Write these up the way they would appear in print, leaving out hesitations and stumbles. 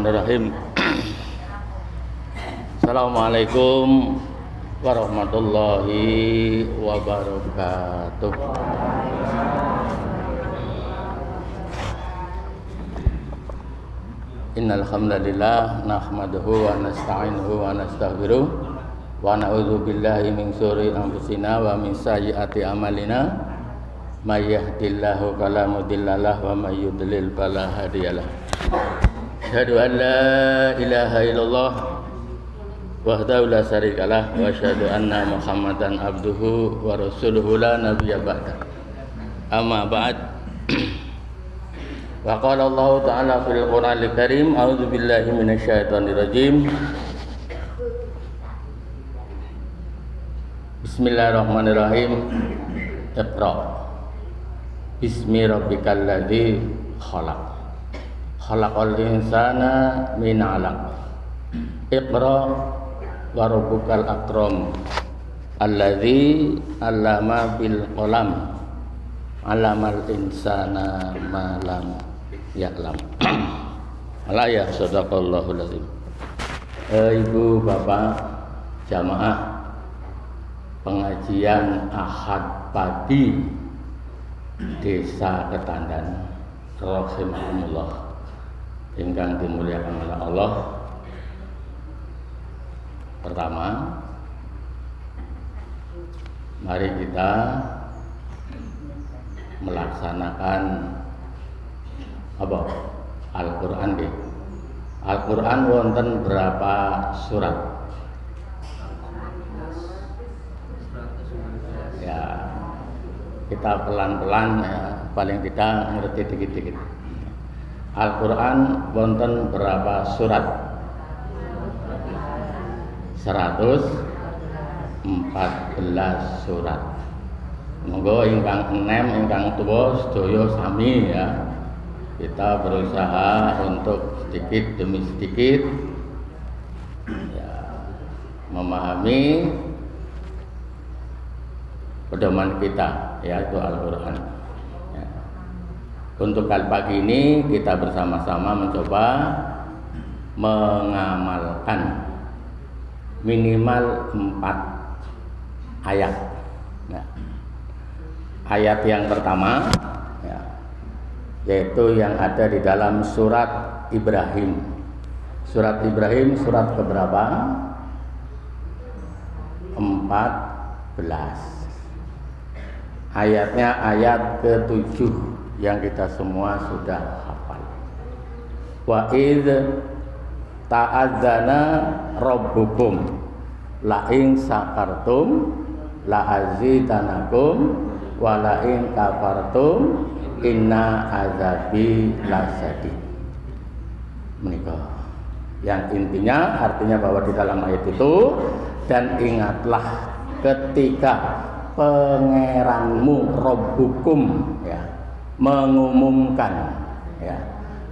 Bismillahirrahmanirrahim. Assalamualaikum warahmatullahi wabarakatuh. Innal hamdalillah nahmaduhu wa nasta'inuhu wa nastaghfiruh wa na'udzu billahi min syururi anfusina wa min sayyiati a'malina. May yahdihillahu fala mudhillalah wa may yudlil fala hadiyalah. Asyhadu an la ilaha illallah wahdahu la syarikalah wa asyhadu anna Muhammadan abduhu wa rasuluhu la nabiyya ba'da. Amma ba'd. Wa qala Allah ta'ala fil Qur'anil Karim, a'udzu billahi minasyaitonir rajim. Bismillahirrahmanirrahim. Iqra. Bismi rabbikal ladzi khalaq. Khalaqal insana min 'alaq. Iqra wa rabbukal akram. Alladzi 'allama bil qalam. 'Allamal insana ma lam ya'lam. Alaya sadaqallahul azim. Ibu bapak jamaah pengajian Ahad pagi Desa Ketandan rahimakumullah ingkang dimuliakan oleh Allah. Pertama, mari kita melaksanakan apa? Al-Qur'an nggih. Al-Qur'an wonten berapa surat? Ya, kita pelan-pelan ya, paling tidak ngerti dikit-dikit. Al-Qur'an wonten berapa surat? 114 surat. Monggo ingkang enem ingkang tuwa sedaya sami ya. Kita berusaha untuk sedikit demi sedikit ya, memahami pedoman kita yaitu Al-Qur'an. Ya. Untuk kali pagi ini kita bersama-sama mencoba mengamalkan minimal 4 ayat. Nah, ayat yang pertama ya, yaitu yang ada di dalam surat Ibrahim. Surat Ibrahim surat keberapa? 14. Ayatnya ayat ke-7 yang kita semua sudah hafal. Wa idz ta'adzana rabbukum la in sakartum la azidanakum wa la in kafartum inna azabi lasadid. Menikah. Yang intinya artinya bahwa di dalam ayat itu, dan ingatlah ketika pangeranmu Rabbukum ya mengumumkan ya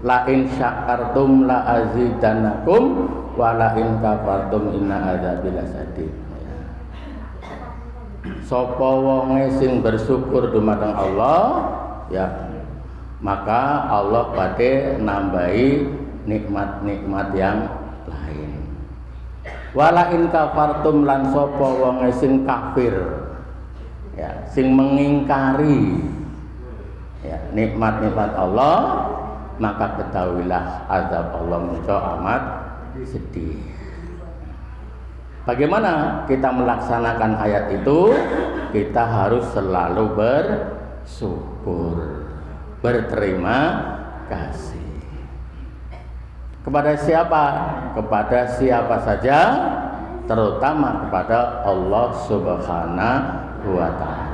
la in syakartum la azidanakum wa la in kafartum inna adzabi lasadid. Sapa wonge sing bersyukur dumateng Allah ya, maka Allah badhe nambahi nikmat-nikmat yang lain. Wala in kafartum lan sapa wonge sing kafir ya, sing mengingkari ya nikmat-nikmat Allah, maka ketahuilah azab Allah muncul amat sedih. Bagaimana kita melaksanakan ayat itu? Kita harus selalu bersyukur, berterima kasih. Kepada siapa? Kepada siapa saja, terutama kepada Allah Subhanahu wa ta'ala.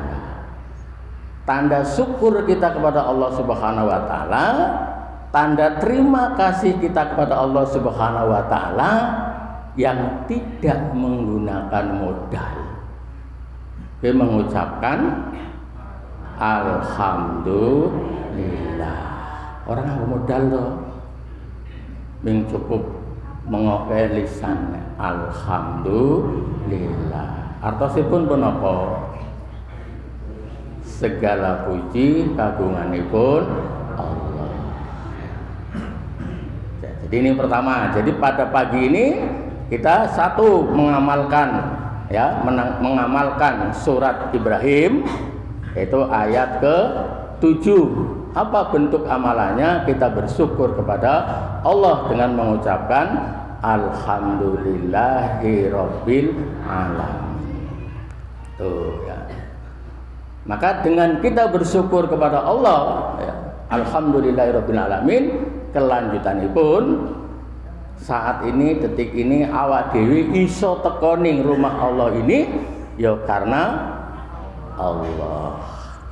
Tanda syukur kita kepada Allah Subhanahu wa ta'ala, tanda terima kasih kita kepada Allah Subhanahu wa ta'ala yang tidak menggunakan modal. Kita mengucapkan alhamdulillah. Orang nggak modal loh. Ming cukup mengoke lisan alhamdulillah. Artosipun punapa? Segala puji kagunganipun Allah. Jadi ini pertama. Jadi pada pagi ini kita satu mengamalkan mengamalkan surat Ibrahim, yaitu ayat ke-7. Apa bentuk amalannya? Kita bersyukur kepada Allah dengan mengucapkan alhamdulillahirabbil alamin. Tuh ya. Maka dengan kita bersyukur kepada Allah, ya, alhamdulillahirabbil alamin, kelanjutanipun saat ini, detik ini, awak dewi iso teko ning rumah Allah ini ya karena Allah.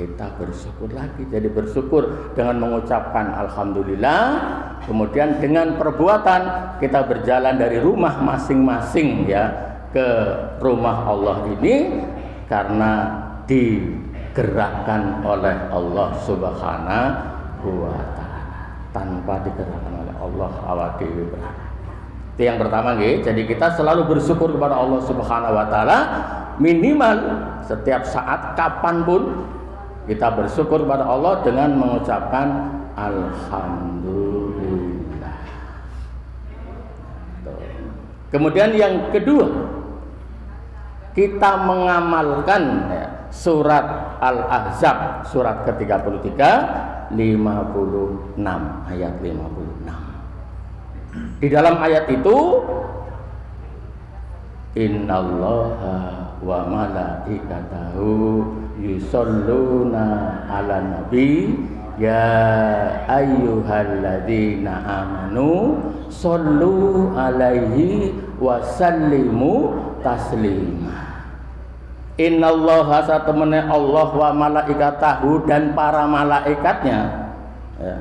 Kita bersyukur lagi. Jadi bersyukur dengan mengucapkan alhamdulillah, kemudian dengan perbuatan kita berjalan dari rumah masing-masing ya ke rumah Allah ini karena digerakkan oleh Allah Subhanahu wa taala. Tanpa digerakkan oleh Allah awak dewi berada. Itu yang pertama nggih. Jadi kita selalu bersyukur kepada Allah Subhanahu wa taala, minimal setiap saat kapanpun kita bersyukur kepada Allah dengan mengucapkan alhamdulillah. Kemudian yang kedua, kita mengamalkan surat Al-Ahzab surat ke-33 56 ayat 56. Di dalam ayat itu innallaha wa malaikatahu yusholluna ala nabi ya ayyuhalladzina amanu shollu alaihi wa sallimu taslima. Innallaha satemene Allah wa malaikatahu dan para malaikatnya ya,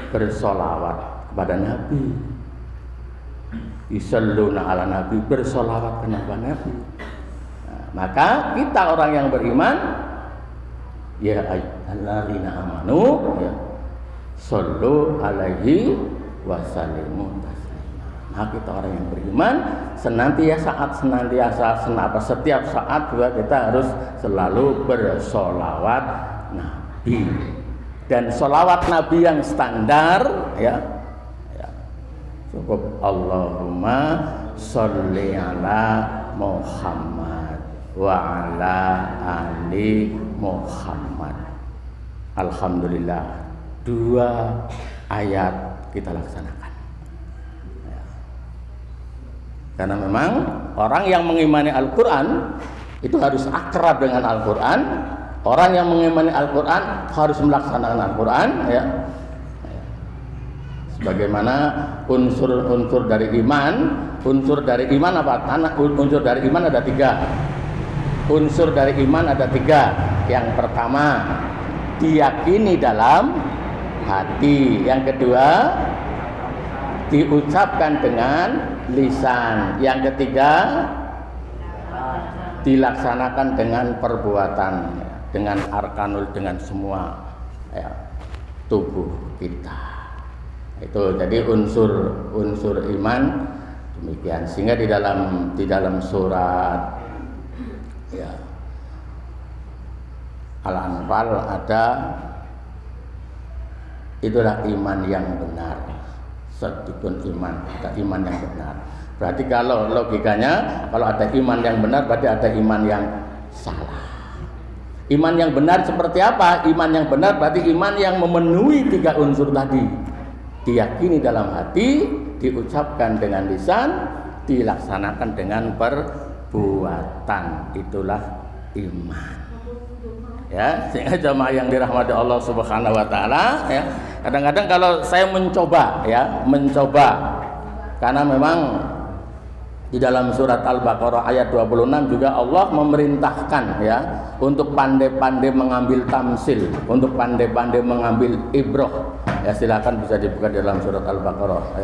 bersolawat kepada Nabi. Yusholluna ala nabi, bersolawat kepada Nabi. Nah, maka kita orang yang beriman, ya ayyuhalladzina amanu ya shollu alaihi wa sallimu taslima. Nah, kita orang yang beriman setiap saat juga kita harus selalu bersolawat Nabi. Dan solawat Nabi yang standar ya cukup Allahumma sholli ala Muhammad wa ala ali Muhammad. Alhamdulillah, 2 ayat kita laksanakan ya. Karena memang orang yang mengimani Al-Quran itu harus akrab dengan Al-Quran. Orang yang mengimani Al-Quran harus melaksanakan Al-Quran ya. Bagaimana unsur-unsur dari iman? Unsur dari iman apa? Unsur dari iman ada 3. Unsur dari iman ada 3. Yang pertama, diyakini dalam hati. Yang kedua, diucapkan dengan lisan. Yang ketiga, dilaksanakan dengan perbuatan, dengan arkanul, dengan semua ya, tubuh kita. Itu jadi unsur iman demikian. Sehingga di dalam surat ya Al-Anfal ada itulah iman yang benar. Sedikit iman, ada iman yang benar. Berarti kalau logikanya kalau ada iman yang benar berarti ada iman yang salah. Iman yang benar seperti apa? Iman yang benar berarti iman yang memenuhi 3 unsur tadi. Diyakini dalam hati, diucapkan dengan lisan, dilaksanakan dengan perbuatan. Itulah iman. Ya, sehingga jamaah yang dirahmati Allah Subhanahu wa taala ya. Kadang-kadang kalau saya mencoba karena memang di dalam surat Al-Baqarah ayat 26 juga Allah memerintahkan ya untuk pandai-pandai mengambil tamsil, untuk pandai-pandai mengambil ibrah. Ya silakan bisa dibuka di dalam surat Al-Baqarah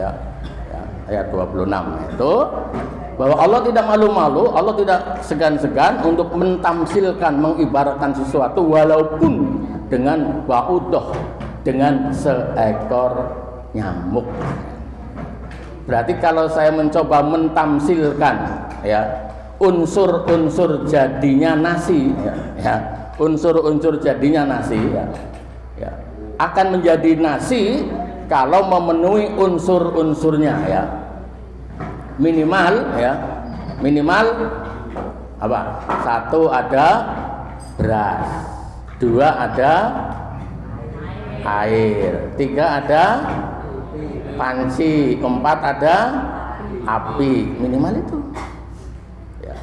ayat 26 itu bahwa Allah tidak malu-malu, Allah tidak segan-segan untuk mentamsilkan, mengibaratkan sesuatu walaupun dengan ba'udah, dengan seekor nyamuk. Berarti kalau saya mencoba mentamsilkan ya unsur-unsur jadinya nasi ya unsur-unsur jadinya nasi ya akan menjadi nasi kalau memenuhi unsur-unsurnya ya. Minimal apa? 1 ada beras, 2 ada air, 3 ada panci, 4 ada api, minimal itu ya.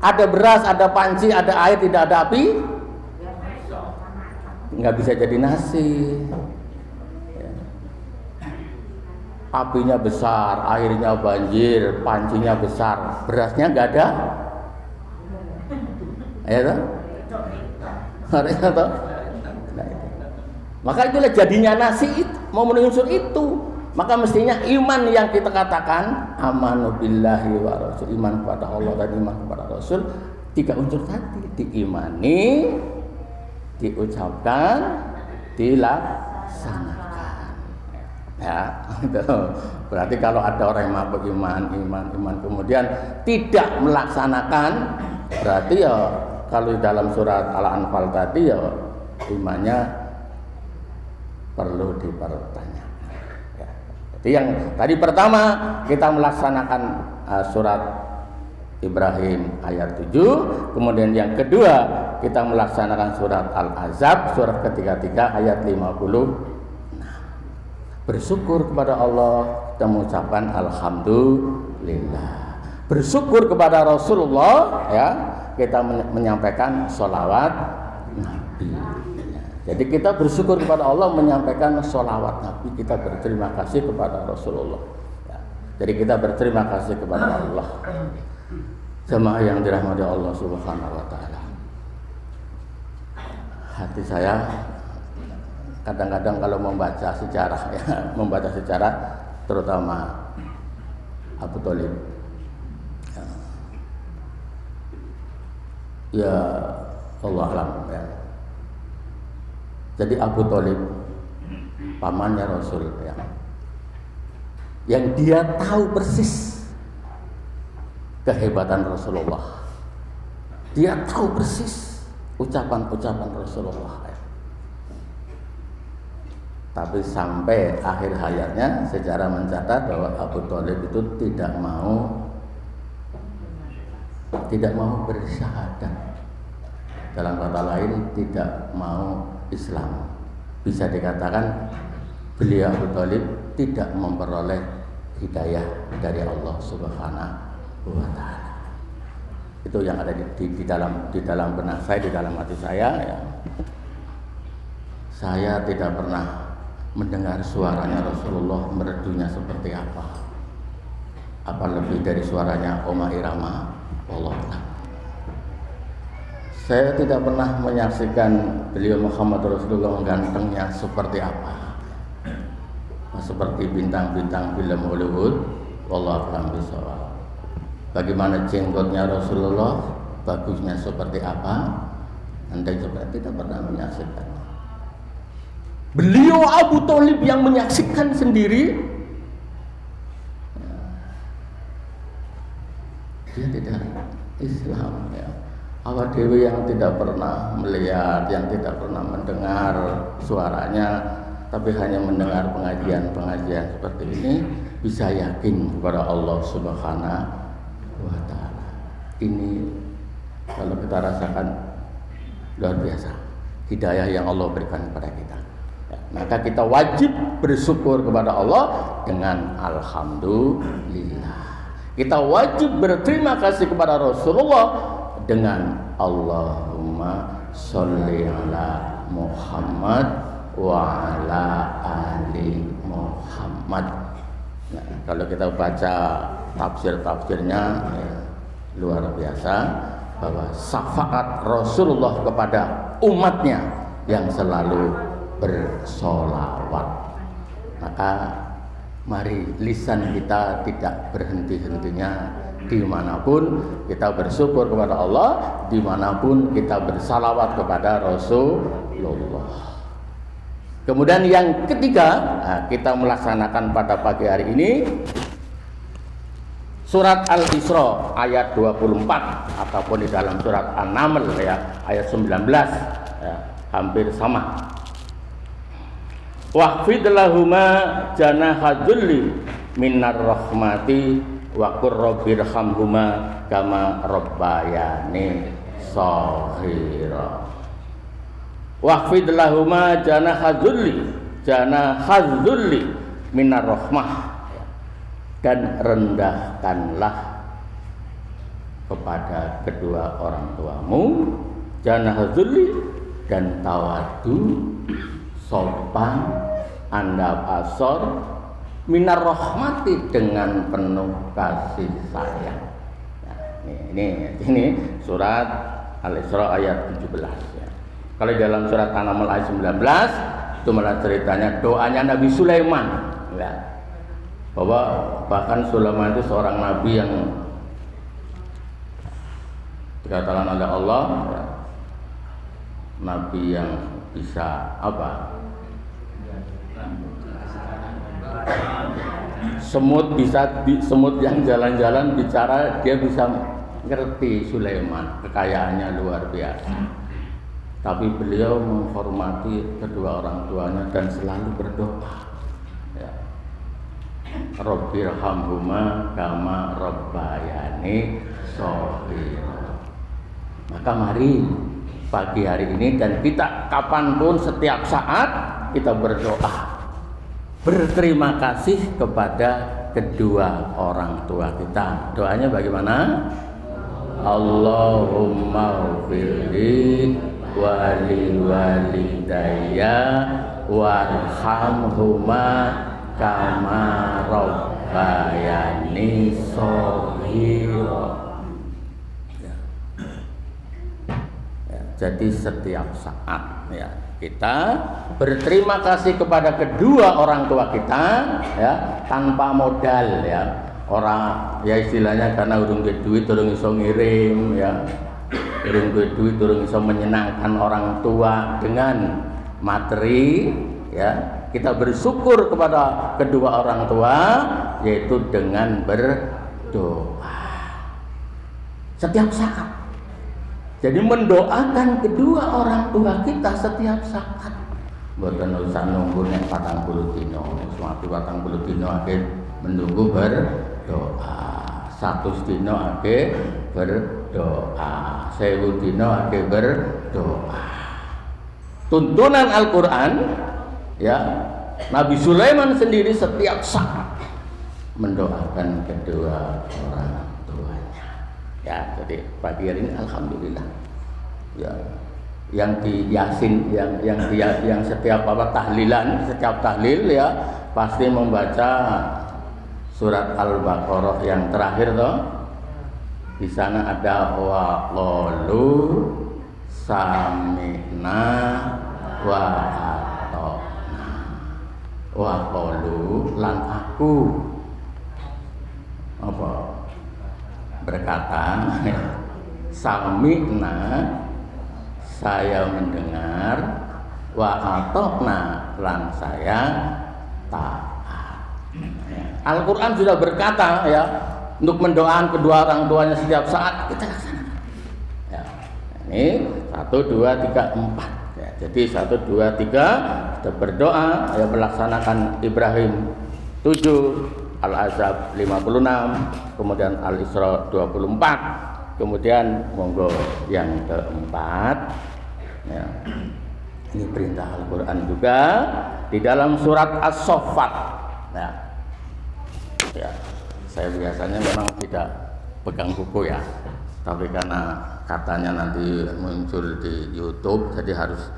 Ada beras, ada panci, ada air, tidak ada api, nggak bisa jadi nasi ya. Apinya besar, airnya banjir, pancinya besar, berasnya nggak ada ya toh? Harusnya toh? Maka itulah jadinya nasi itu, mau memenuhi unsur itu. Maka mestinya iman yang kita katakan amanu billahi wa rasul, iman kepada Allah dan iman kepada Rasul, 3 unsur tadi diimani, diucapkan, dilaksanakan. Ya, itu. Berarti kalau ada orang yang mabuk iman kemudian tidak melaksanakan, berarti ya kalau di dalam surat Al-Anfal tadi ya imannya perlu dipertanyakan. Ya. Jadi yang tadi pertama kita melaksanakan surat Ibrahim ayat 7, kemudian yang kedua kita melaksanakan surat Al-Ahzab surat ke-33 ayat 50. Bersyukur kepada Allah, kita mengucapkan alhamdulillah. Bersyukur kepada Rasulullah ya, kita menyampaikan sholawat Nabi. Jadi kita bersyukur kepada Allah menyampaikan sholawat Nabi, kita berterima kasih kepada Rasulullah ya. Jadi kita berterima kasih kepada Allah. Jemaah yang dirahmati Allah Subhanahu wa taala. Hati saya kadang-kadang kalau membaca sejarah ya, membaca sejarah terutama Abu Thalib ya Allah alam ya. Jadi Abu Thalib pamannya Rasul ya, yang dia tahu persis kehebatan Rasulullah, dia tahu persis ucapan-ucapan Rasulullah ya. Tapi sampai akhir hayatnya sejarah mencatat bahwa Abu Thalib itu tidak mau bersyahadat, dalam kata lain tidak mau Islam. Bisa dikatakan beliau Abu Thalib tidak memperoleh hidayah dari Allah Subhanahu wa taala. Itu yang ada di dalam benak saya, di dalam hati saya ya. Saya tidak pernah mendengar suaranya Rasulullah merdunya seperti apa. Apa lebih dari suaranya Oma Irama? Wallah. Saya tidak pernah menyaksikan beliau Muhammad Rasulullah gantengnya seperti apa, seperti bintang-bintang film Hollywood. Wallahu a'lam bishawab. Bagaimana jenggotnya Rasulullah, bagusnya seperti apa, Anda juga tidak pernah menyaksikan. Beliau Abu Thalib yang menyaksikan sendiri, dia tidak Islam ya. Awak dewi yang tidak pernah melihat, yang tidak pernah mendengar suaranya, tapi hanya mendengar pengajian-pengajian seperti ini, bisa yakin kepada Allah Subhanahu wa taala. Ini kalau kita rasakan luar biasa hidayah yang Allah berikan kepada kita ya, maka kita wajib bersyukur kepada Allah dengan alhamdulillah. Kita wajib berterima kasih kepada Rasulullah dengan Allahumma sholli ala Muhammad wa ala ali Muhammad. Nah, kalau kita baca tafsir-tafsirnya ya, luar biasa bahwa syafaat Rasulullah kepada umatnya yang selalu bersolawat. Maka mari lisan kita tidak berhenti-hentinya, dimanapun kita bersyukur kepada Allah, dimanapun kita bersalawat kepada Rasulullah. Kemudian yang ketiga, kita melaksanakan pada pagi hari ini surat Al-Isra ayat 24 ataupun di dalam surat An-Naml ya ayat 19 ya, hampir sama. Wahfid lahuma janahadzulli minar rahmati wa qur rabbirhamhuma kama rabbayani shaghira. Wahfid lahuma janahadzulli minar rahmah, dan rendahkanlah kepada kedua orang tuamu janahadzulli, dan tawadu, sopan, andap asor, minar rahmati, dengan penuh kasih sayang. Nah, ini surat Al-Isra ayat 17 ya. Kalau dalam surat An-Naml ayat 19 itu malah ceritanya doanya Nabi Sulaiman ya. Bahwa bahkan Sulaiman itu seorang nabi yang dikatakan oleh Allah ya, nabi yang bisa apa? Semut yang jalan-jalan bicara, dia bisa ngerti. Sulaiman kekayaannya luar biasa, tapi beliau menghormati kedua orang tuanya dan selalu berdoa ya. Rabbirhamhuma kama rabbayani shaghira. Maka mari pagi hari ini dan kita kapanpun setiap saat kita berdoa, berterima kasih kepada kedua orang tua kita. Doanya bagaimana? Allahumma ghfirli wali walidayya warhamhuma kama rabbayani shaghira. Jadi setiap saat ya kita berterima kasih kepada kedua orang tua kita ya, tanpa modal ya. Orang ya istilahnya karena urung duit urung iso ngirim ya. Urung duit urung iso menyenangkan orang tua dengan materi ya. Kita bersyukur kepada kedua orang tua yaitu dengan berdoa setiap saat. Jadi mendoakan kedua orang tua kita setiap saat. Mboten usah nunggu nek 40 dina, suatu 40 dina akhir menunggu berdoa. 100 dina akhir berdoa. 1000 dina akhir berdoa. Tuntunan Al-Qur'an ya, Nabi Sulaiman sendiri setiap saat mendoakan kedua orang tuanya. Ya, jadi pagi hari ini alhamdulillah. Ya, yang di Yasin, yang setiap tahlilan, setiap tahlil ya pasti membaca surat Al-Baqarah yang terakhir toh. Di sana ada wa qalu sami'na wa ata'na. Wa qalu lan aku apa? Berkata sami'na, saya mendengar, wa ata'na, lan saya taat. Al-Quran sudah berkata ya, untuk mendoakan kedua orang tuanya setiap saat kita laksanakan ya. Ini 1, 2, 3, 4 ya. Jadi 1, 2, 3 kita berdoa ya, melaksanakan Ibrahim 7, Al-Ahzab 56, kemudian Al-Isra 24, kemudian monggo yang keempat ya. Ini perintah Al-Quran juga di dalam surat As-Saffat ya. Ya, saya biasanya memang tidak pegang buku ya, tapi karena katanya nanti muncul di YouTube, jadi harus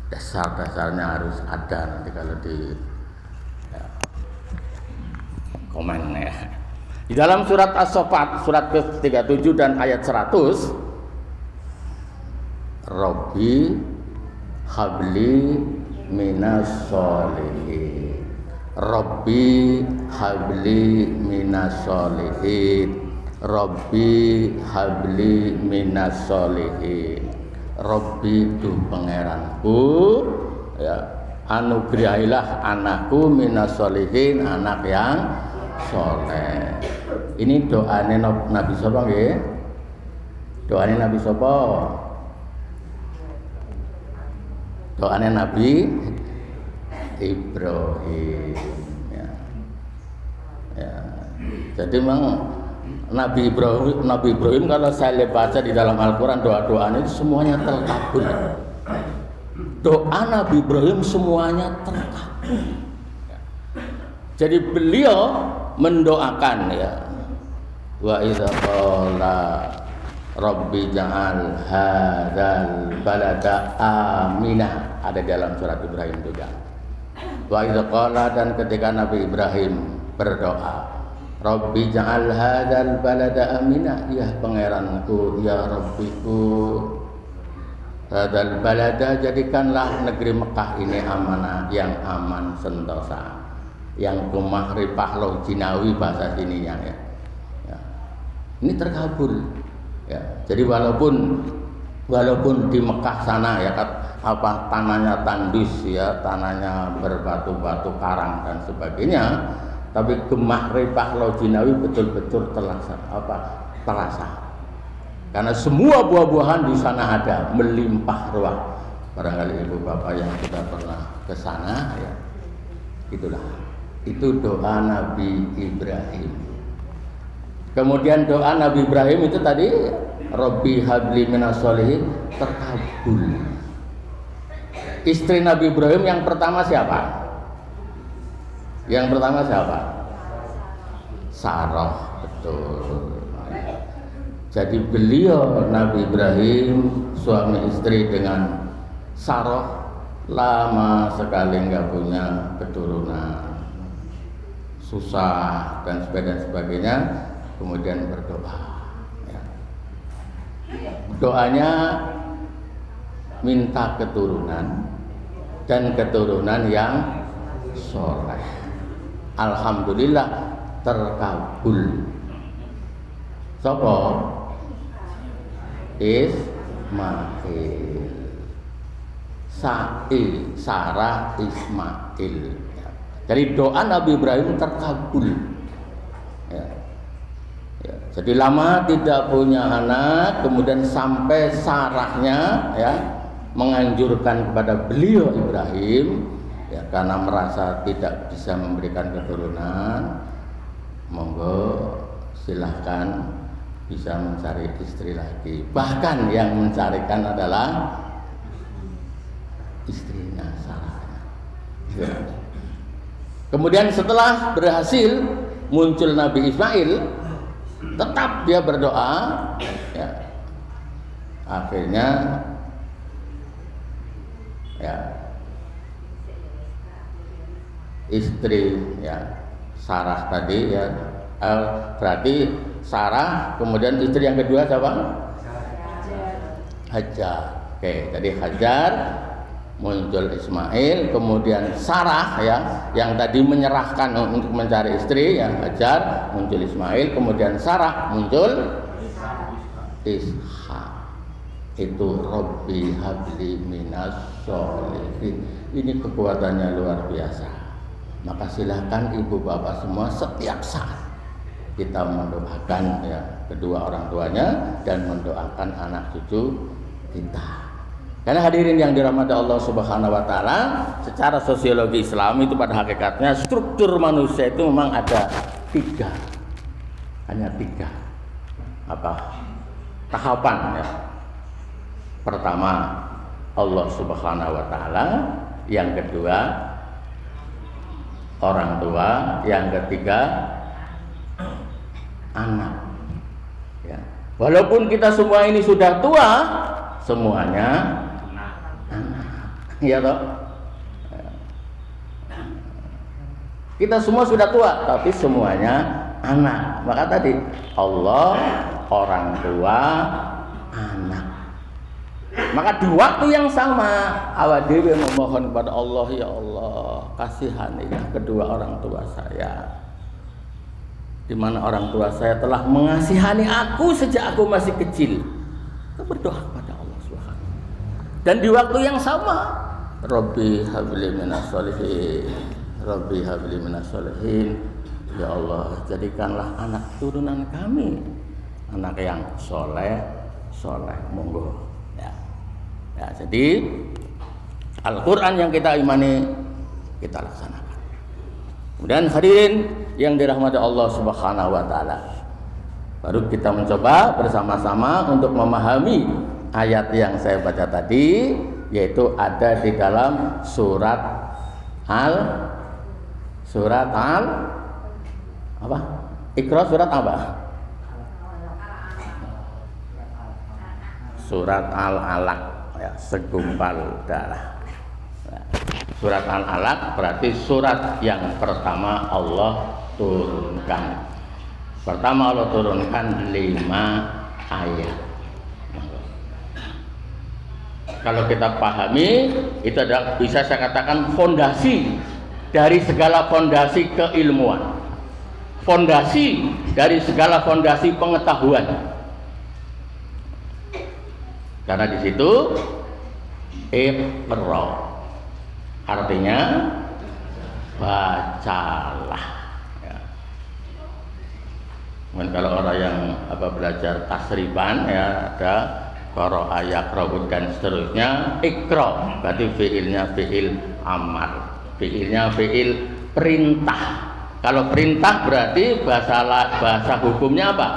dasar-dasarnya harus ada nanti kalau di ya, komen ya. Di dalam surat As-Saffat surat ke-37 dan ayat 100, Rabbi habli minas sholihin, Rabbi habli minas sholihin, Rabbi habli minas sholihin. Rabbi itu pangeranku ya, anugerahilah anakku minas sholihin, anak yang soleh. Ini doanya Nabi sapa nggih? Doanya Nabi sapa? Doanya Nabi Ibrahim. Ya. Ya. Jadi memang Nabi Ibrahim kalau saya baca di dalam Al-Quran doa-doanya itu semuanya terkabul. Doa Nabi Ibrahim semuanya terkabul. Jadi beliau mendoakan ya. Wa idza qala Rabbi ja'al hadzal balada aminah, ada dalam surat Ibrahim juga. Wa idza qala, dan ketika Nabi Ibrahim berdoa, Rabbi ja'al hadzal balada aminah, ya pangeranku, ya Rabbiku, hadzal balada, jadikanlah negeri Mekah ini amanah, yang aman sentosa, yang kumahrifah lo jinawi bahasa sininya ya. Ya. Ini terkabul. Ya, jadi walaupun di Mekah sana ya tanahnya tandus ya, tanahnya berbatu-batu karang dan sebagainya, tapi gemahrifah lojinawi betul-betul terasa. Karena semua buah-buahan di sana ada, melimpah ruah. Barangkali ibu bapak yang sudah pernah ke sana ya, itulah. Itu doa Nabi Ibrahim. Kemudian doa Nabi Ibrahim itu tadi Rabbi habli minas sholihin terkabul. Istri Nabi Ibrahim yang pertama siapa? Yang pertama siapa? Sarah, betul. Jadi beliau Nabi Ibrahim suami istri dengan Sarah lama sekali nggak punya keturunan, susah dan sebagainya. Kemudian berdoa ya. Doanya minta keturunan dan keturunan yang soleh. Alhamdulillah terkabul. Sopo? Ismail, Sarah Ismail. Jadi doa Nabi Ibrahim terkabul. Ya. Ya, jadi lama tidak punya anak, kemudian sampai Sarahnya ya menganjurkan kepada beliau Ibrahim ya, karena merasa tidak bisa memberikan keturunan, monggo silahkan bisa mencari istri lagi. Bahkan yang mencarikan adalah istrinya Sarah. Ya. Kemudian setelah berhasil muncul Nabi Ismail, tetap dia berdoa ya. Akhirnya ya istri ya Sarah tadi ya, berarti Sarah, kemudian istri yang kedua siapa? Hajar. Oke, jadi Hajar, muncul Ismail, kemudian Sarah ya yang tadi menyerahkan untuk mencari istri ya, Hajar, muncul Ismail, kemudian Sarah, muncul Ishak. Itu Rabbi habli minas sholihin. Ini kekuatannya luar biasa. Maka silakan ibu bapak semua setiap saat kita mendoakan ya kedua orang tuanya dan mendoakan anak cucu kita. Karena hadirin yang dirahmati Allah Subhanahu wa taala, secara sosiologi Islam itu pada hakikatnya struktur manusia itu memang ada tiga. Hanya tiga. Tahapan ya. Pertama Allah Subhanahu wa taala, yang kedua orang tua, yang ketiga anak. Ya. Walaupun kita semua ini sudah tua, semuanya iya toh? Kita semua sudah tua, tapi semuanya anak. Maka tadi Allah, orang tua, anak. Maka di waktu yang sama awak dewe memohon kepada Allah, ya Allah, kasihanilah kedua orang tua saya. Di mana orang tua saya telah mengasihani aku sejak aku masih kecil. Kita berdoa kepada Allah Subhanahu. Dan di waktu yang sama Rabbi habli minas sholihin, Rabbi habli minas sholihin, ya Allah jadikanlah anak turunan kami anak yang soleh, monggo ya. Ya, jadi Al-Quran yang kita imani kita laksanakan. Kemudian hadirin yang dirahmati Allah Subhanahu wa taala, baru kita mencoba bersama-sama untuk memahami ayat yang saya baca tadi, yaitu ada di dalam surat apa? Iqra surat apa? Surat Al-Alaq, ya, segumpal darah. Surat Al-Alaq berarti surat yang pertama Allah turunkan. Pertama Allah turunkan 5 ayat. Kalau kita pahami, itu adalah bisa saya katakan fondasi dari segala fondasi keilmuan, fondasi dari segala fondasi pengetahuan. Karena di situ Iqra artinya bacalah. Ya. Kalau orang yang belajar tasrifan, ya ada qara'a yaqra'u dan seterusnya. Iqra berarti fiilnya fiil amar, fiilnya fiil perintah. Kalau perintah berarti bahasa hukumnya apa?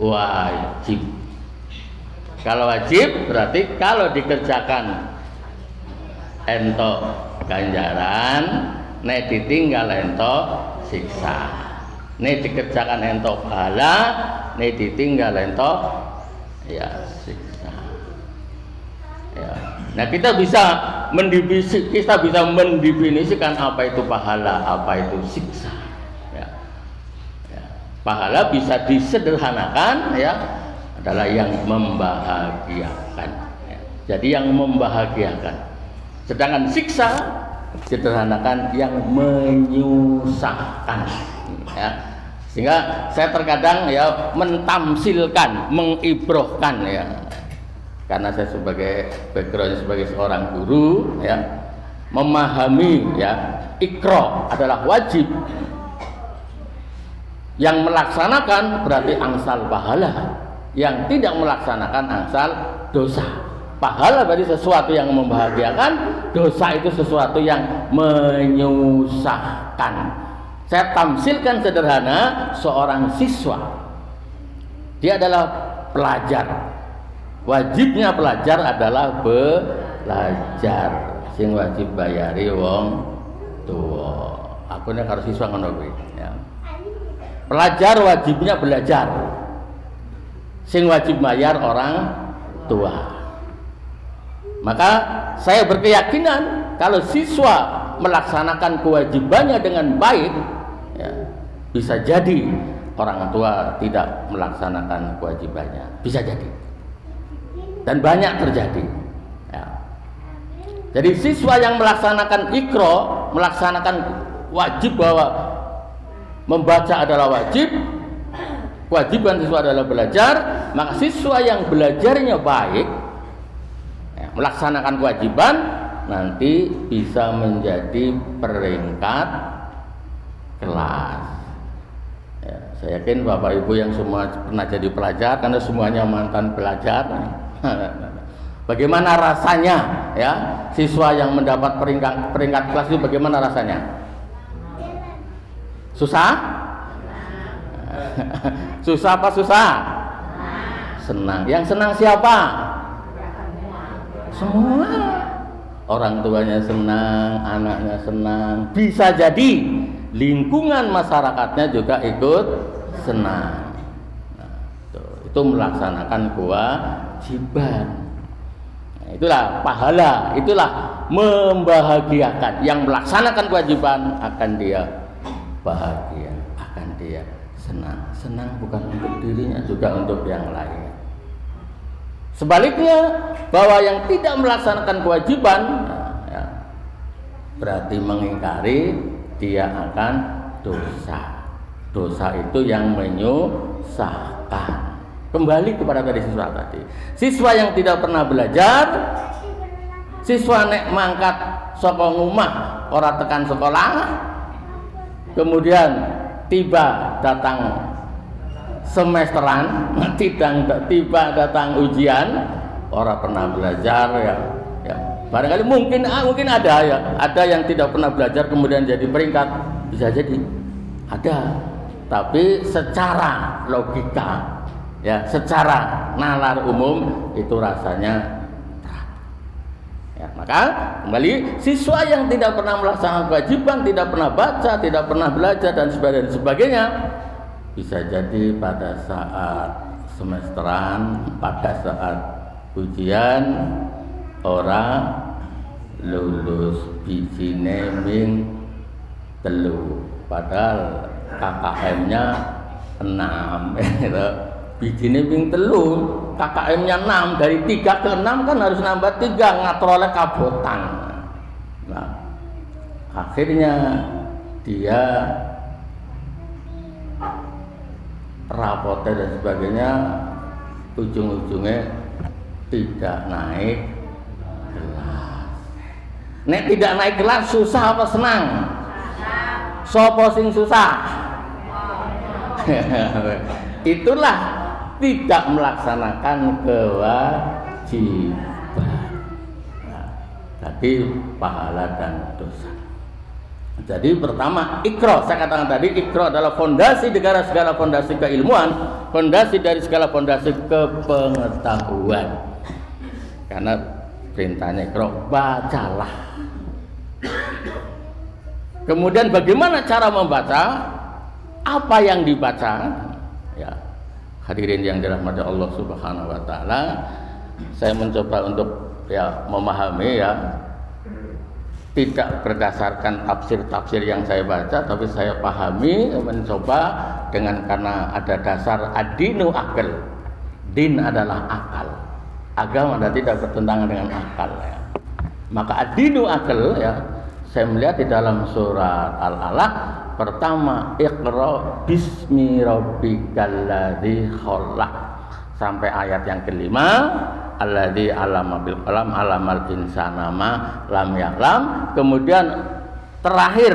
Wajib. Kalau wajib berarti kalau dikerjakan entok ganjaran, nek ditinggal entok siksa. Nek dikerjakan entok pahala, nek ditinggal entok ya siksa. Ya. Nah, kita bisa mendefinisikan apa itu pahala, apa itu siksa. Ya. Ya. Pahala bisa disederhanakan, ya, adalah yang membahagiakan. Ya. Jadi yang membahagiakan. Sedangkan siksa sederhanakan yang menyusahkan. Ya. Sehingga saya terkadang ya mentamsilkan, mengibrohkan, ya. Karena saya sebagai background sebagai seorang guru, ya, memahami, ya, Iqra adalah wajib. Yang melaksanakan berarti angsal pahala. Yang tidak melaksanakan angsal dosa. Pahala berarti sesuatu yang membahagiakan, dosa itu sesuatu yang menyusahkan. Saya tamsilkan sederhana, seorang siswa, dia adalah pelajar. Wajibnya pelajar adalah belajar. Sing wajib bayari wong tua. Aku nek karo siswa ngono kuwi, ya. Pelajar wajibnya belajar. Sing wajib bayar orang tua. Maka saya berkeyakinan kalau siswa melaksanakan kewajibannya dengan baik, ya, bisa jadi orang tua tidak melaksanakan kewajibannya, bisa jadi, dan banyak terjadi. Ya. Jadi siswa yang melaksanakan Iqra, melaksanakan wajib bahwa membaca adalah wajib, kewajiban siswa adalah belajar, maka siswa yang belajarnya baik, ya, melaksanakan kewajiban, nanti bisa menjadi peringkat kelas. Ya, saya yakin Bapak Ibu yang semua pernah jadi pelajar, karena semuanya mantan pelajar. Bagaimana rasanya, ya, siswa yang mendapat peringkat kelas itu bagaimana rasanya? Susah? Susah apa susah? Senang. Yang senang siapa? Semua. Orang tuanya senang, anaknya senang. Bisa jadi lingkungan masyarakatnya juga ikut senang. Nah, itu melaksanakan kewajiban. Nah, itulah pahala, itulah membahagiakan. Yang melaksanakan kewajiban akan dia bahagia, akan dia senang. Senang bukan untuk dirinya, juga untuk yang lain. Sebaliknya, bahwa yang tidak melaksanakan kewajiban, nah, ya, berarti mengingkari, dia akan dosa. Dosa itu yang menyusahkan. Kembali kepada tadi siswa tadi. Siswa yang tidak pernah belajar, siswa nek mangkat saka ngomah ora tekan sekolah, kemudian tiba datang semesteran, tiba datang ujian, orang pernah belajar, ya Barangkali mungkin ada ya, ada yang tidak pernah belajar kemudian jadi peringkat, bisa jadi ada. Tapi secara logika, ya, secara nalar umum itu rasanya berat. Ya, maka kembali siswa yang tidak pernah melaksanakan kewajiban, tidak pernah baca, tidak pernah belajar dan sebagainya, bisa jadi pada saat semesteran, pada saat ujian orang lulus bijine ming telu, padahal KKM-nya 6 gitu. Bijine ming telu, KKM-nya 6, dari 3 ke 6 kan harus nambah 3, ngatur oleh kabotan. Nah, akhirnya dia rapotnya dan sebagainya ujung-ujungnya tidak naik kelas. Nek tidak naik kelas susah apa senang? Sopo sing susah? Itulah tidak melaksanakan kewajiban. Nah, tadi pahala dan dosa. Jadi pertama ikro, saya katakan tadi ikro adalah fondasi dari segala fondasi keilmuan, fondasi dari segala fondasi kepengetahuan. Karena perintahnya ikro, bacalah. Kemudian bagaimana cara membaca? Apa yang dibaca? Ya, hadirin yang dirahmati Allah Subhanahu wa taala, saya mencoba untuk memahami tidak berdasarkan tafsir-tafsir yang saya baca, tapi saya pahami, mencoba karena ada dasar ad-dinu akal. Din adalah akal. Agama tidak bertentangan dengan akal ya. Maka ad-dinu akal ya, saya melihat di dalam surat Al-Alaq pertama Iqra bismi rabbikal ladzi khalaq sampai ayat yang kelima alladzi 'allama bil qalam 'allamal insana ma lam ya'lam. Kemudian terakhir,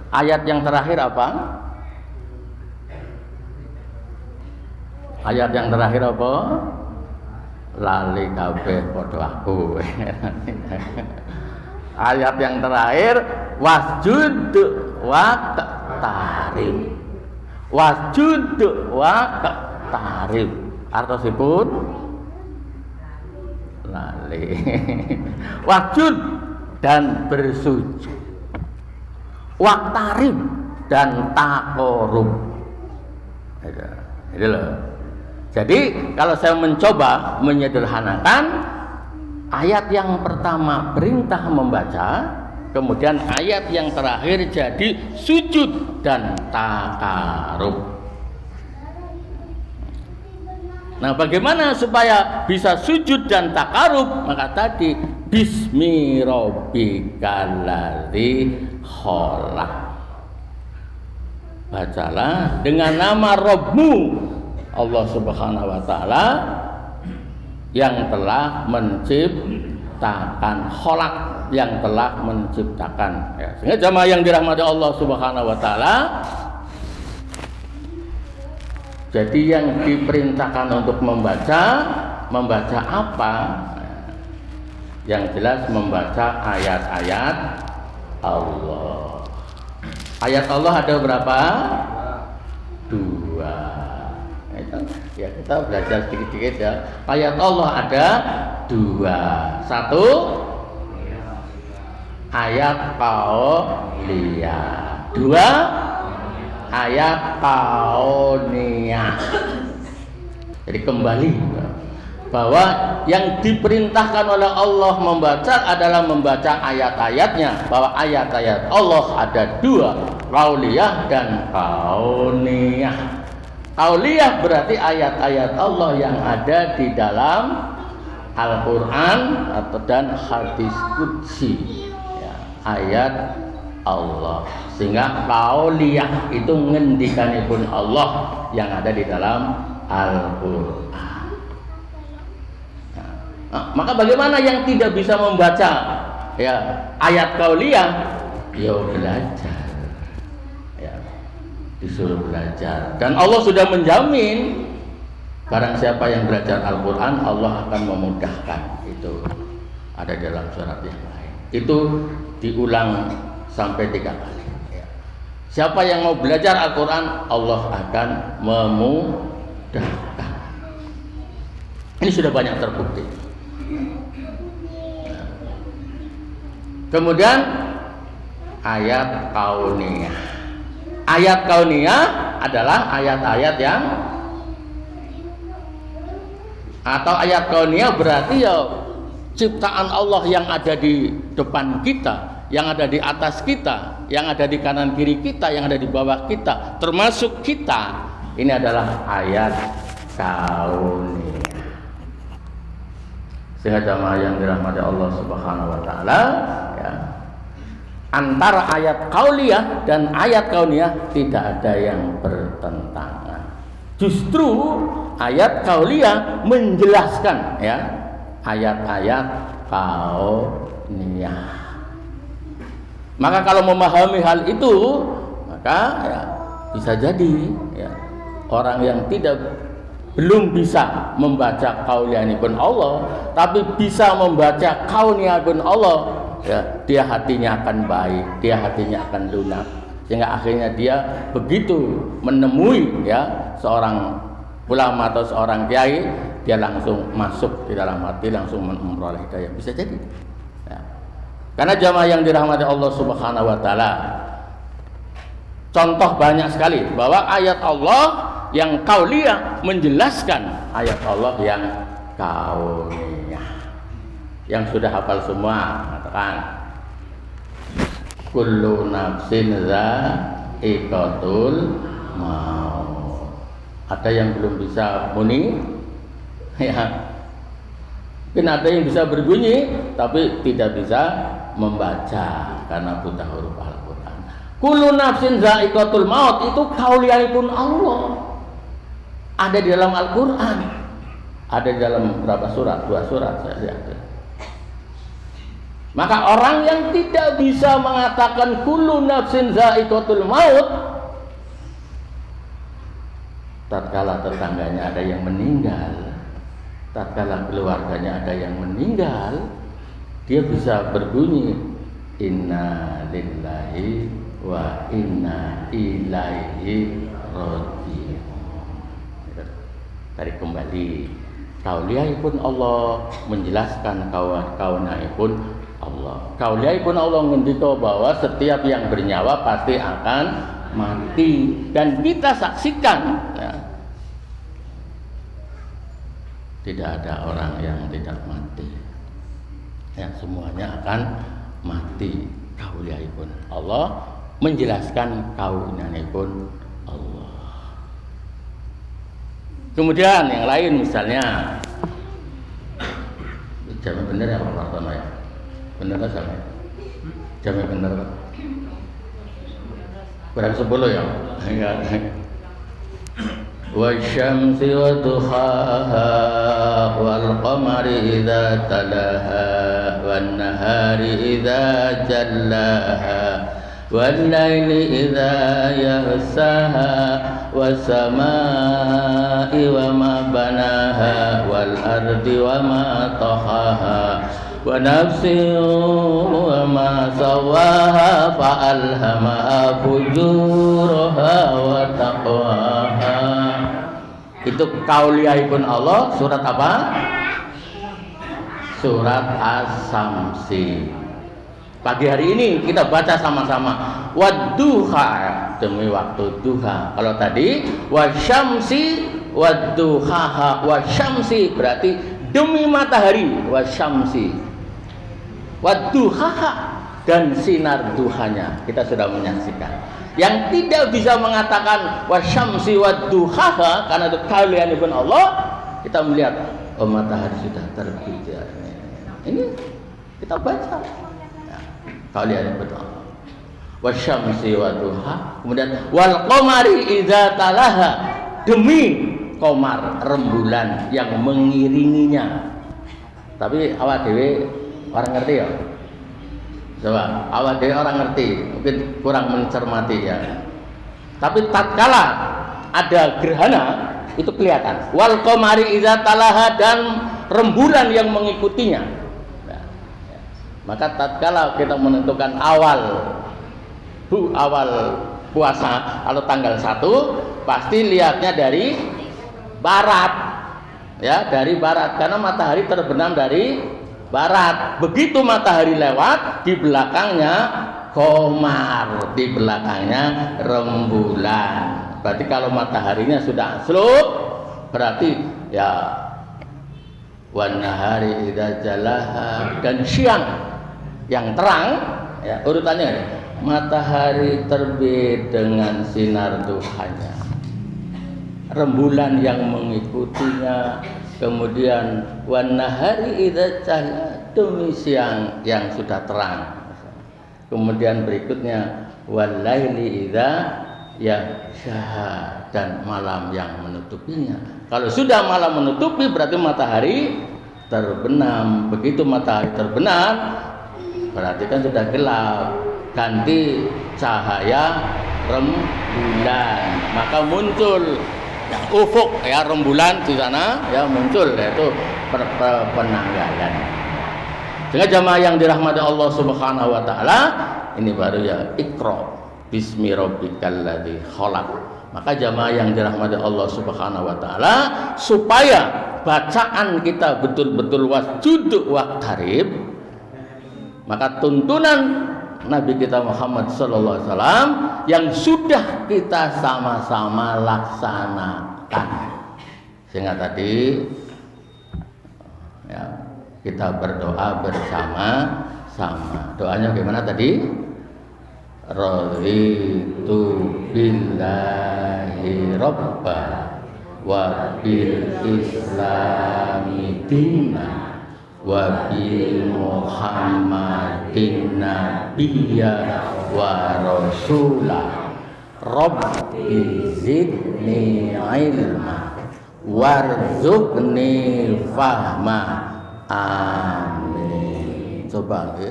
ayat yang terakhir apa? Ayat yang terakhir apa? Lali kabeh padha aku. Ayat yang terakhir wasjud waqtarib. Wasjud waqtarib. Artosipun lali. Wasjud dan bersujud. Waqtarib dan taqarrub. Itu loh. Jadi kalau saya mencoba menyederhanakan, ayat yang pertama perintah membaca, kemudian ayat yang terakhir jadi sujud dan taqarrub. Nah, bagaimana supaya bisa sujud dan taqarrub? Maka tadi bismi rabbikal ladzi khalaq. Bacalah dengan nama Rabbmu Allah Subhanahu wa taala yang telah menciptakan, khalaq, yang telah menciptakan ya. Sehingga jamaah yang dirahmati Allah Subhanahu wa taala, jadi yang diperintahkan untuk membaca apa? Yang jelas membaca ayat-ayat Allah. Ayat Allah ada berapa? 2. Ya, kita belajar sedikit-sedikit ya. Ayat Allah ada 2. 1 ayat qauliyah, 2 ayat kauniyah. Jadi kembali bahwa yang diperintahkan oleh Allah membaca adalah membaca ayat-ayatnya, bahwa ayat-ayat Allah ada 2, kauliyah dan kauniyah. Kauliyah berarti ayat-ayat Allah yang ada di dalam Al-Quran dan hadis qudsi ya, ayat Allah. Sehingga kauliyah itu ngendikanipun Allah yang ada di dalam Al-Quran. Nah, maka bagaimana yang tidak bisa membaca ya ayat kauliyah? Ya belajar. Ya, disuruh belajar. Dan Allah sudah menjamin barang siapa yang belajar Al-Quran, Allah akan memudahkan itu. ada dalam surat yang lain. Itu diulang sampai 3 kali. Siapa yang mau belajar Al-Quran, Allah akan memudahkan. Ini sudah banyak terbukti. Kemudian ayat kauniyah. Ayat kauniyah adalah ayat-ayat yang, atau ayat kauniyah berarti ya ciptaan Allah yang ada di depan kita, yang ada di atas kita, yang ada di kanan kiri kita, yang ada di bawah kita, termasuk kita. Ini adalah ayat kauniyah. Sehingga jamaah yang dirahmati Allah Subhanahu wa taala, ya, antara ayat kauliyah dan ayat kauniyah tidak ada yang bertentangan. Justru ayat kauliyah menjelaskan, ya, ayat-ayat kauniyah. Maka kalau memahami hal itu, maka ya, bisa jadi ya, orang yang belum bisa membaca kauliyahipun Allah, tapi bisa membaca kauniyahipun Allah, ya, dia hatinya akan baik, dia hatinya akan lunak, sehingga akhirnya dia begitu menemui ya seorang ulama atau seorang kiai, dia langsung masuk di dalam hati, langsung memperoleh hidayah. Bisa jadi. Ya. Karena jamaah yang dirahmati Allah Subhanahu wa taala, contoh banyak sekali bahwa ayat Allah yang kauliyah menjelaskan ayat Allah yang kauniyah. Yang sudah hafal semua katakan kullu nafsin dha'iqatul maut. Ada yang belum bisa muni? Ya. Mungkin ada yang bisa berbunyi tapi tidak bisa membaca karena buta huruf Al-Quran. Kullu nafsin dha'iqatul maut itu kauliyahipun Allah. Ada di dalam Al-Quran. Ada di dalam berapa surat? 2 surat saya lihat. Maka orang yang tidak bisa mengatakan kullu nafsin dha'iqatul maut, tatkala tetangganya ada yang meninggal, tatkala keluarganya ada yang meninggal, dia bisa berbunyi inna lillahi wa inna ilaihi raji'un. Tarik kembali, kauliyahipun Allah menjelaskan kauniyahipun Allah. Kauliyahipun Allah ngendika bahwa setiap yang bernyawa pasti akan mati, dan kita saksikan ya, tidak ada orang yang tidak mati. Ya, semuanya akan mati. Kauliyahipun Allah menjelaskan kauniyahipun Allah. Kemudian yang lain misalnya, jamnya bener ya Pak Martono ya? Bener lah sama ya? Jamnya bener Pak? Kurang 10 ya? Wasyamsi wa duhaha wal qamari idza talaha wan nahari idza jallaha والليل إذا يغشاها والسماء وما بناها والأرض وما طحاها ونفس وما سواها فألهمها فجورها وتقواها. Itu kauliyahipun Allah. Surat apa? Surat As-Samsi. Pagi hari ini kita baca sama-sama. Wadduha, demi waktu duha. Kalau tadi wasyamsi wadduhaha, wasyamsi berarti demi matahari, wasyamsi wadduhaha, dan sinar duhanya. Kita sudah menyaksikan. Yang tidak bisa mengatakan wasyamsi wadduhaha karena itu kauliyahipun Allah, kita melihat oh matahari sudah terbit. Ini kita baca. Kauliyahipun Allah. Wasyamsi wadduha, kemudian wal qamari idza talaha, demi qamar, rembulan yang mengiringinya. Tapi awak dhewe orang ngerti ya? Coba, awak dhewe orang ngerti, mungkin kurang mencermati ya. Tapi tatkala ada gerhana itu kelihatan. Wal qamari idza talaha, dan rembulan yang mengikutinya. Maka tatkala kita menentukan awal puasa atau tanggal 1, pasti lihatnya dari barat, ya, dari barat, karena matahari terbenam dari barat. Begitu matahari lewat, di belakangnya qamar, di belakangnya rembulan. Berarti kalau mataharinya sudah ansluk, berarti ya wan nahari idza jalaha, dan siang yang terang, ya, urutannya matahari terbit dengan sinar duhanya, rembulan yang mengikutinya, kemudian wan nahari idza jalaha, demi siang yang sudah terang, kemudian berikutnya wal laili idza yaghsha, dan malam yang menutupinya. Kalau sudah malam menutupi, berarti matahari terbenam. Begitu matahari terbenam, berarti kan sudah gelap, ganti cahaya rembulan, maka muncul ufuk, ya, rembulan di sana, ya, muncul, yaitu penanggalan. Sehingga jamaah yang dirahmati Allah Subhanahu wa taala, ini baru ya Iqra bismi rabbikal ladzi khalaq. Maka jamaah yang dirahmati Allah Subhanahu wa taala, supaya bacaan kita betul-betul wasjud waqtarib, maka tuntunan Nabi kita Muhammad sallallahu alaihi wasallam yang sudah kita sama-sama laksanakan. Sehingga tadi, ya, kita berdoa bersama-sama. Doanya gimana tadi? Raditu billahi robba wa bil islami dina wa bi muhammadin nabiyya wa rasula rabbi zidni ilma warzuqni fahma, amin. Coba, ya,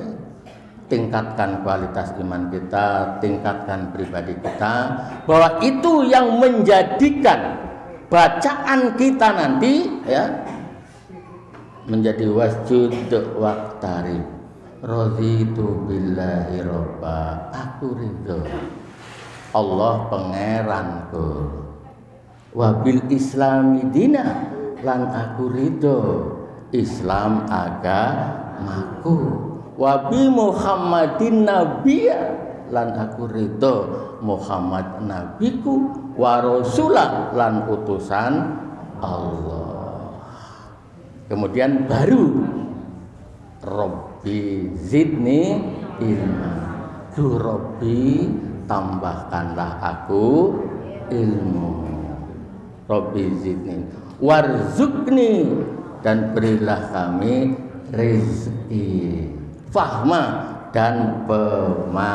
tingkatkan kualitas iman kita, tingkatkan pribadi kita, bahwa itu yang menjadikan bacaan kita nanti, ya, menjadi wasjud waqtarib. Raditu billahi robba, aku ridho Allah pangeranku, wabil islami dina, lan aku ridho Islam agamaku, wabi Muhammadin nabiyya, lan aku ridho Muhammad nabiku, wa rasulah, lan utusan Allah. Kemudian baru Robbi zidni ilma, tu Robbi tambahkanlah aku ilmu, Robbi zidni warzuqni, dan berilah kami rezeki, fahma, dan pemahaman.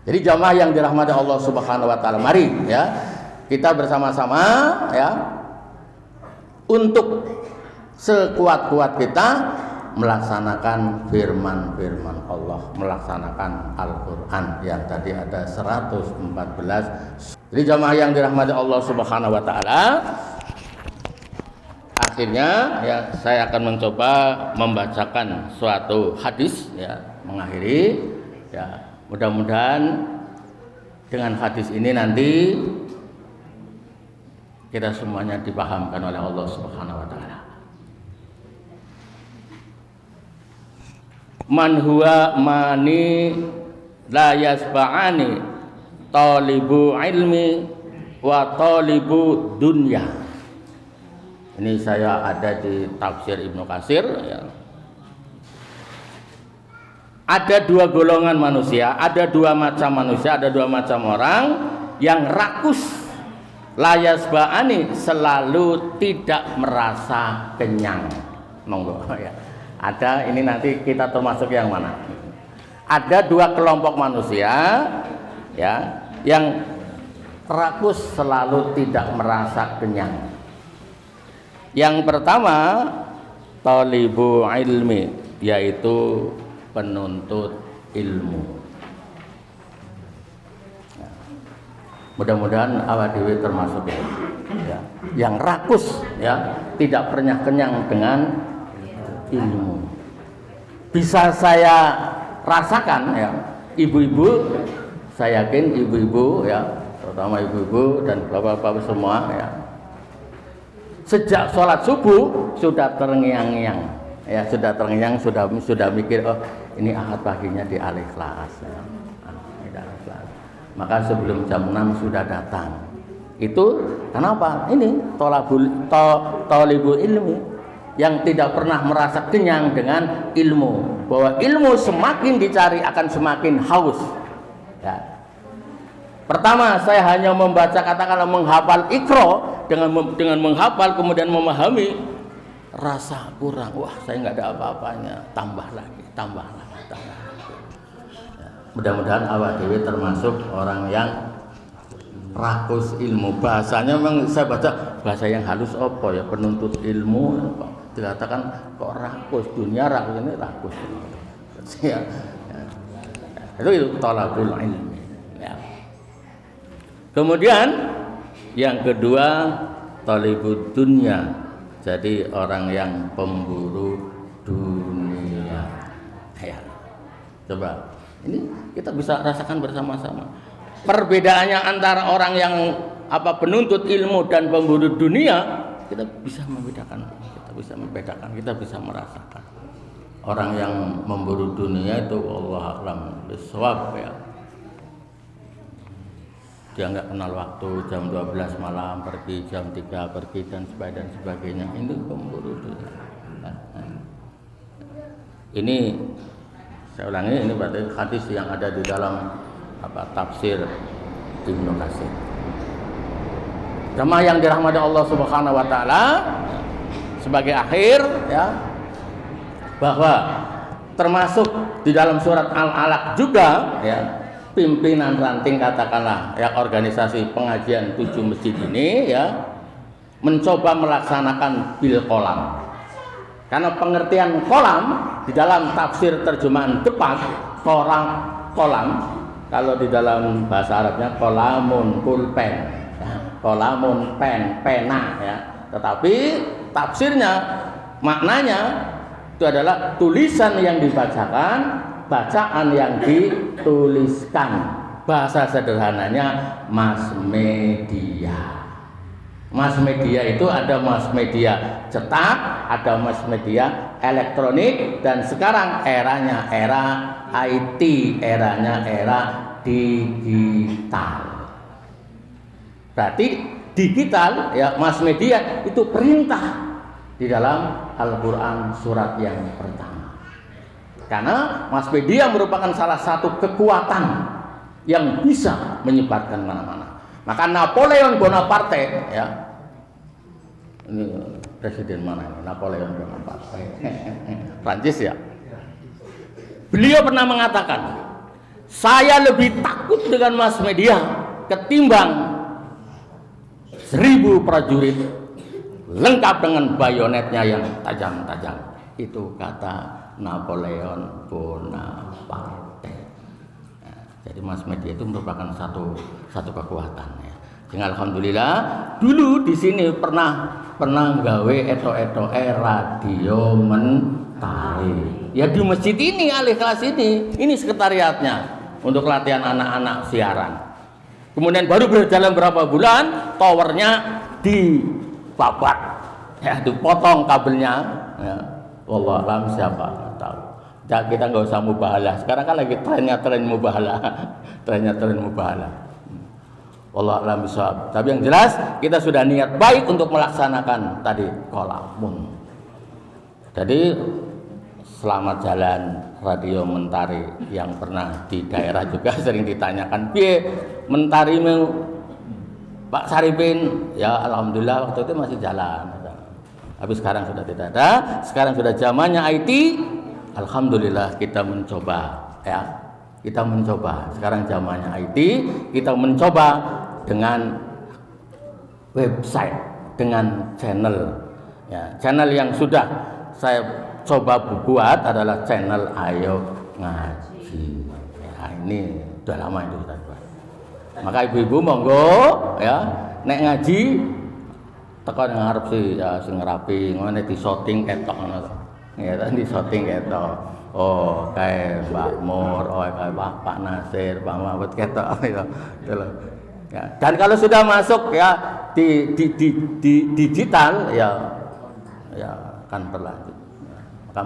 Jadi jamaah yang dirahmati Allah Subhanahu wa taala, mari, ya, kita bersama-sama, ya, untuk sekuat-kuat kita melaksanakan firman-firman Allah, melaksanakan Al-Qur'an yang tadi ada 114. Jadi jamaah yang dirahmati Allah Subhanahu wa taala, akhirnya, ya, saya akan mencoba membacakan suatu hadis, ya, mengakhiri, ya, mudah-mudahan dengan hadis ini nanti kita semuanya dipahamkan oleh Allah Subhanahu wa taala. Man huwa mani la yasba'ani talibu ilmi wa talibu dunya. Ini saya ada di tafsir Ibnu Katsir, ya. Ada dua golongan manusia, ada dua macam manusia, ada dua macam orang yang rakus, layas ba'ani, selalu tidak merasa kenyang. Monggo, ya. Ada, ini nanti kita termasuk yang mana? Ada dua kelompok manusia, ya, yang rakus, selalu tidak merasa kenyang. Yang pertama, talibu ilmi, yaitu penuntut ilmu. Mudah-mudahan awak dewi termasuk, ya, yang rakus, ya, tidak pernah kenyang dengan ilmu. bisa saya rasakan ya, ibu-ibu, saya yakin ibu-ibu ya, terutama ibu-ibu dan bapak-bapak semua ya, sejak sholat subuh sudah terngiang-ngiang ya, sudah terngiang, sudah mikir, oh ini Ahad paginya di Al-Ikhlas ya. Maka sebelum jam 6 sudah datang. Itu kenapa? Ini thalibul ilmi yang tidak pernah merasa kenyang dengan ilmu, bahwa ilmu semakin dicari akan semakin haus ya. Pertama, saya hanya membaca, katakanlah menghafal Iqra, dengan menghafal kemudian memahami, rasa kurang, wah saya nggak ada apa-apanya, tambah lagi ya. Mudah-mudahan awak dewi termasuk orang yang rakus ilmu. Bahasanya memang saya baca bahasa yang halus apa ya, penuntut ilmu dikatakan kok rakus, dunia rakus, ini rakus ya. Itu thalabul ilmi ya. Kemudian yang kedua, thalibud dunya, jadi orang yang pemburu dunia ya. Coba ini kita bisa rasakan bersama-sama perbedaannya antara orang yang penuntut ilmu dan pemburu dunia. Kita bisa membedakan, kita bisa merasakan. Orang yang memburu dunia itu wallahu a'lam bishawab ya, dia nggak kenal waktu, jam 12 malam pergi, jam 3 pergi dan sebagainya. Ini pemburu dunia. Ini saya ulangi, ini berarti hadis yang ada di dalam tafsir Ibnu Katsir. Jamaah yang dirahmati Allah Subhanahu wa taala, sebagai akhir ya, bahwa termasuk di dalam surat Al-Alaq juga ya, pimpinan ranting katakanlah ya, organisasi pengajian 7 masjid ini ya, mencoba melaksanakan bil qalam. Karena pengertian kolam di dalam tafsir terjemahan depan, kolam kalau di dalam bahasa Arabnya kolamun pulpen ya, kolamun pena ya, tetapi tafsirnya maknanya itu adalah tulisan yang dibacakan, bacaan yang dituliskan. Bahasa sederhananya mass media. Mass media itu ada mass media cetak, ada mass media elektronik, dan sekarang eranya era IT, eranya era digital. Berarti digital ya, mass media itu perintah di dalam Al-Quran surat yang pertama. Karena mass media merupakan salah satu kekuatan yang bisa menyebarkan mana-mana. Maka Napoleon Bonaparte ya, ini presiden mana ini? Napoleon Bonaparte, Prancis ya. Beliau pernah mengatakan, saya lebih takut dengan mass media ketimbang 1000 prajurit lengkap dengan bayonetnya yang tajam-tajam. Itu kata Napoleon Bonaparte. Jadi mass media itu merupakan satu kekuatan ya. Jadi alhamdulillah dulu di sini pernah gawe radio mentari. Ya di masjid ini, Al-Ikhlas ini sekretariatnya untuk latihan anak-anak siaran. Kemudian baru berjalan berapa bulan, towernya dibabat, ya dipotong kabelnya. Ya. Wallahu a'lam, siapa nggak tahu. Ya, kita nggak usah mubahalah. Sekarang kan lagi tren mubahalah. Wallahu a'lam bishawab. Tapi yang jelas kita sudah niat baik untuk melaksanakan tadi kolamun. Jadi selamat jalan radio mentari yang pernah di daerah juga sering ditanyakan, piye mentari Pak Saripin? Ya alhamdulillah waktu itu masih jalan. Tapi sekarang sudah tidak ada. Sekarang sudah zamannya IT. Alhamdulillah kita mencoba ya. Kita mencoba. Sekarang zamannya IT, kita mencoba dengan website, dengan channel. Ya, channel yang sudah saya coba buat adalah channel Ayo Ngaji. Ya, ini udah lama itu sudah buat. Maka ibu-ibu monggo ya, nek ngaji tekan ngarep sih ya, sing rapi, ngene di shooting ketok ngono. Ya, di shooting ketok. Oh, kayak Mbak Mur, oh kayak Pak Nasir, Pak Mahfud ketok ya. Ya. Dan kalau sudah masuk ya di digital ya akan berlanjut. Maka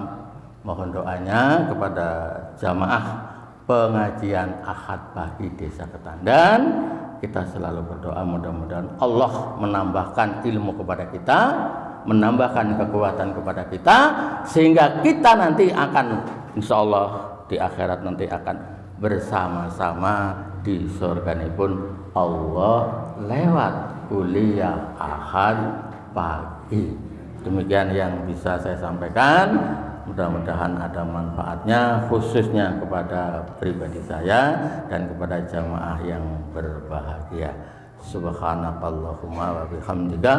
mohon doanya kepada jamaah pengajian Ahad pagi Desa Ketandan. Kita selalu berdoa mudah-mudahan Allah menambahkan ilmu kepada kita, menambahkan kekuatan kepada kita, sehingga kita nanti akan insya Allah di akhirat nanti akan bersama-sama di surga pun Allah lewat kuliah Ahad pagi. Demikian yang bisa saya sampaikan. Mudah-mudahan ada manfaatnya khususnya kepada pribadi saya dan kepada jamaah yang berbahagia. Subhanakallahumma wa bihamdika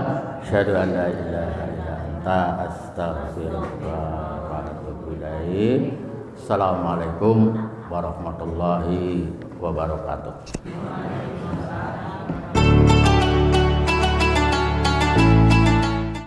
asyhadu an la ilaha illa anta astaghfiruka wa atubu ilaik. Assalamualaikum warahmatullahi wabarakatuh.